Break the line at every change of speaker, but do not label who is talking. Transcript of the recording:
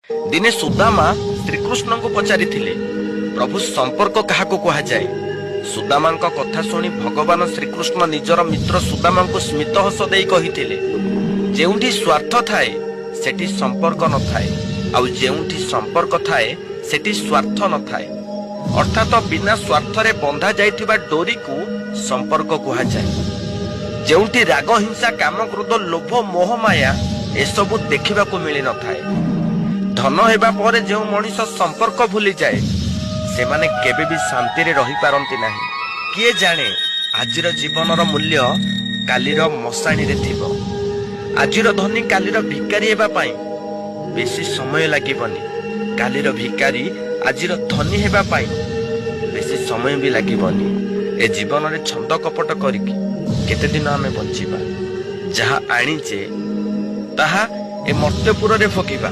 दिने सुदामा श्रीकृष्ण को पचारि प्रभु संपर्क क्या कहुए। सुदामा कथा शुणी भगवान श्रीकृष्ण निजर मित्र सुदामा को स्मित हस दे कही जेउठी स्वार्थ थाए सेठी संपर्क न थाए आउ जेउठी संपर्क थाए सेठी स्वार्थ न थाए। अर्थात बिना स्वार्थ रे बंधा जाइथिबा डोरी को संपर्क कहुए। जेउठी राग हिंसा काम क्रोध लोभ मोह माया एसबु देखा मिली न थाए। धन हेबा परे जो मनीष संपर्क भूली जाए से माने केबे भी शांति रे रही पारंती नहीं। किए जाने आजिर जीवनर मूल्य कालीर मशाणी रे थिबो। आजिर धनी कालीर भिकारी हेबा पाई बेसी समय लागिबनी। कालीर भिकारी आजिर धनी हेबा पाई बेसी समय भी लागिबनी। ए जीवन रे छंद कपट करिकी केते दिन आमे बंचिबा। जहा आनीचे ताहा ए मर्त्यपुर रे फकीबा।